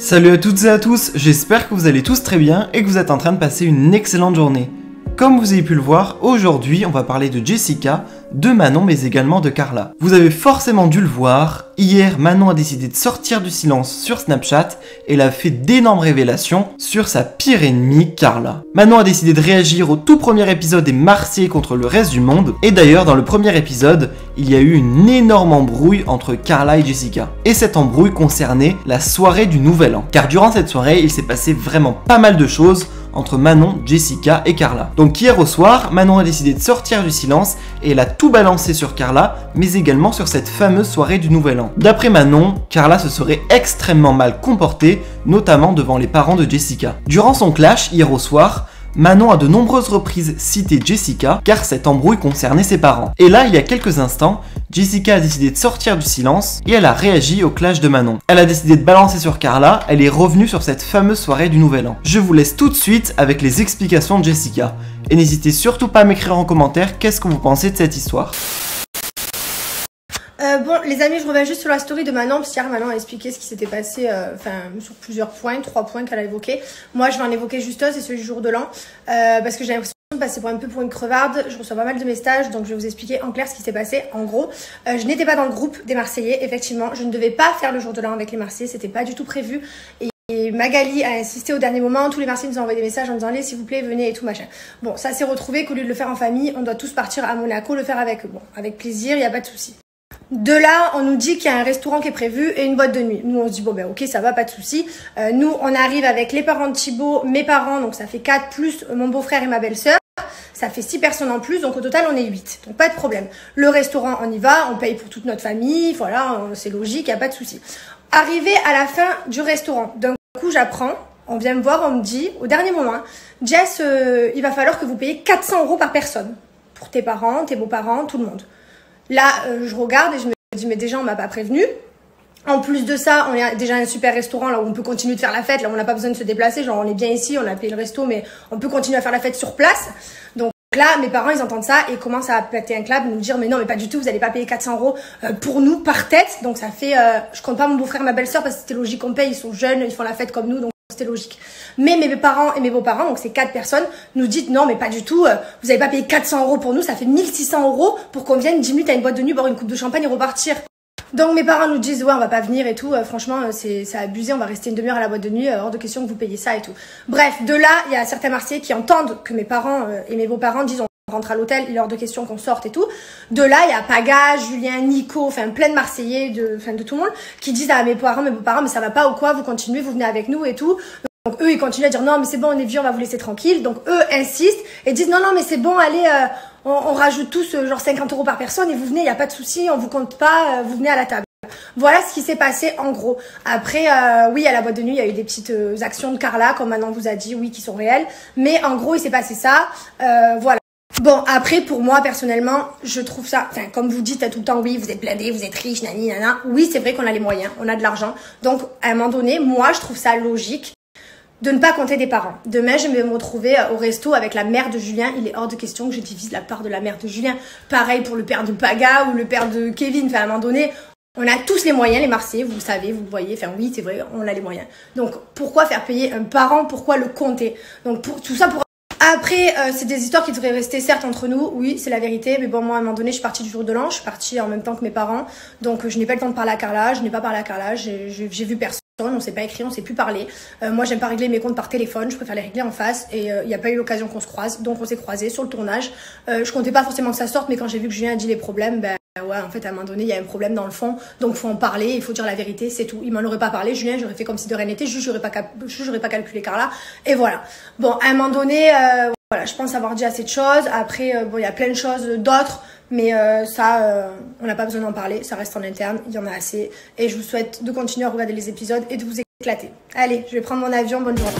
Salut à toutes et à tous, j'espère que vous allez tous très bien et que vous êtes en train de passer une excellente journée. Comme vous avez pu le voir, aujourd'hui on va parler de Jessica, de Manon mais également de Carla. Vous avez forcément dû le voir, hier Manon a décidé de sortir du silence sur Snapchat et elle a fait d'énormes révélations sur sa pire ennemie Carla. Manon a décidé de réagir au tout premier épisode des Marseillais contre le reste du monde et d'ailleurs dans le premier épisode, il y a eu une énorme embrouille entre Carla et Jessica. Et cette embrouille concernait la soirée du Nouvel An. Car durant cette soirée, il s'est passé vraiment pas mal de choses entre Manon, Jessica et Carla. Donc hier au soir, Manon a décidé de sortir du silence et elle a tout balancé sur Carla, mais également sur cette fameuse soirée du Nouvel An. D'après Manon, Carla se serait extrêmement mal comportée, notamment devant les parents de Jessica. Durant son clash hier au soir, Manon a de nombreuses reprises cité Jessica car cette embrouille concernait ses parents. Et là, il y a quelques instants, Jessica a décidé de sortir du silence et elle a réagi au clash de Manon. Elle a décidé de balancer sur Carla, elle est revenue sur cette fameuse soirée du Nouvel An. Je vous laisse tout de suite avec les explications de Jessica. Et n'hésitez surtout pas à m'écrire en commentaire qu'est-ce que vous pensez de cette histoire. Bon les amis, je reviens juste sur la story de Manon, parce qu'hier Manon a expliqué ce qui s'était passé sur plusieurs points, 3 points qu'elle a évoqués. Moi je vais en évoquer juste un, c'est celui du jour de l'an, parce que j'ai l'impression de passer un peu pour une crevarde. Je reçois pas mal de messages, donc je vais vous expliquer en clair ce qui s'est passé. En gros, je n'étais pas dans le groupe des Marseillais, effectivement, je ne devais pas faire le jour de l'an avec les Marseillais, c'était pas du tout prévu. Et Magali a insisté au dernier moment, tous les Marseillais nous ont envoyé des messages en disant allez s'il vous plaît venez et tout machin. Bon, ça s'est retrouvé qu'au lieu de le faire en famille, on doit tous partir à Monaco le faire avec eux. Bon, avec plaisir, il n'y a pas de souci. De là, on nous dit qu'il y a un restaurant qui est prévu et une boîte de nuit. Nous, on se dit, bon, ben ok, ça va, pas de souci. Nous, on arrive avec les parents de Thibaut, mes parents, donc ça fait 4, plus mon beau-frère et ma belle-sœur. Ça fait 6 personnes en plus, donc au total, on est 8. Donc pas de problème. Le restaurant, on y va, on paye pour toute notre famille, voilà, c'est logique, il n'y a pas de souci. Arrivé à la fin du restaurant, d'un coup, j'apprends, on vient me voir, on me dit, au dernier moment, Jess, il va falloir que vous payiez 400 € par personne. Pour tes parents, tes beaux-parents, tout le monde. Là, je regarde et je me dis, mais déjà, on m'a pas prévenu. En plus de ça, on est déjà un super restaurant là où on peut continuer de faire la fête. Là, on n'a pas besoin de se déplacer. Genre, on est bien ici, on a payé le resto, mais on peut continuer à faire la fête sur place. Donc là, mes parents, ils entendent ça et commencent à péter un câble, nous dire, mais non, mais pas du tout, vous n'allez pas payer 400 € pour nous par tête. Donc ça fait, je compte pas mon beau-frère, ma belle-sœur parce que c'était logique qu'on paye. Ils sont jeunes, ils font la fête comme nous, donc c'était logique. Mais mes parents et mes beaux-parents, donc c'est 4 personnes, nous disent non mais pas du tout, vous n'avez pas payé 400 € pour nous, ça fait 1600 € pour qu'on vienne 10 minutes à une boîte de nuit, boire une coupe de champagne et repartir. Donc mes parents nous disent ouais on va pas venir et tout, franchement c'est abusé, on va rester une demi-heure à la boîte de nuit, hors de question que vous payiez ça et tout. Bref, de là, il y a certains Marseillais qui entendent que mes parents et mes beaux-parents disent on rentre à l'hôtel, il est hors de question qu'on sorte et tout. De là, il y a Paga, Julien, Nico, enfin plein de Marseillais, de tout le monde, qui disent à mes parents, mes beaux-parents, mais ça va pas ou quoi, vous continuez, vous venez avec nous et tout. Donc eux, ils continuent à dire non mais c'est bon, on est vieux, on va vous laisser tranquille. Donc eux insistent et disent non mais c'est bon, allez, on rajoute tous genre 50 € par personne et vous venez, il n'y a pas de souci, on vous compte pas, vous venez à la table. Voilà ce qui s'est passé en gros. Après, oui, à la boîte de nuit, il y a eu des petites actions de Carla, comme Manon vous a dit, oui, qui sont réelles. Mais en gros, il s'est passé ça, voilà. Bon, après, pour moi, personnellement, je trouve ça, enfin, comme vous dites tout le temps, oui, vous êtes blindés, vous êtes riches, nani, nana. Oui, c'est vrai qu'on a les moyens, on a de l'argent. Donc, à un moment donné, moi, je trouve ça logique de ne pas compter des parents. Demain, je vais me retrouver au resto avec la mère de Julien. Il est hors de question que je divise la part de la mère de Julien. Pareil pour le père de Paga ou le père de Kevin. Enfin, à un moment donné, on a tous les moyens, les Marseillais, vous le savez, vous le voyez. Enfin, oui, c'est vrai, on a les moyens. Donc, pourquoi faire payer un parent? Pourquoi le compter? Donc, pour tout ça, pour... Après, c'est des histoires qui devraient rester certes entre nous, oui, c'est la vérité, mais bon, moi, à un moment donné, je suis partie du jour de l'an, je suis partie en même temps que mes parents, donc je n'ai pas le temps de parler à Carla, je n'ai pas parlé à Carla, j'ai vu personne, on s'est pas écrit, on s'est plus parlé. Moi, j'aime pas régler mes comptes par téléphone, je préfère les régler en face, et il n'y a pas eu l'occasion qu'on se croise, donc on s'est croisés sur le tournage. Je comptais pas forcément que ça sorte, mais quand j'ai vu que Julien a dit les problèmes, ben ouais, en fait, à un moment donné, il y a un problème dans le fond, donc faut en parler, il faut dire la vérité, c'est tout. Il m'en aurait pas parlé, Julien, j'aurais fait comme si de rien n'était, juste j'aurais pas calculé Carla, et voilà. Bon, à un moment donné, voilà, je pense avoir dit assez de choses. Après, bon, il y a plein de choses d'autres, mais ça, on n'a pas besoin d'en parler, ça reste en interne, il y en a assez. Et je vous souhaite de continuer à regarder les épisodes et de vous éclater. Allez, je vais prendre mon avion, bonne journée.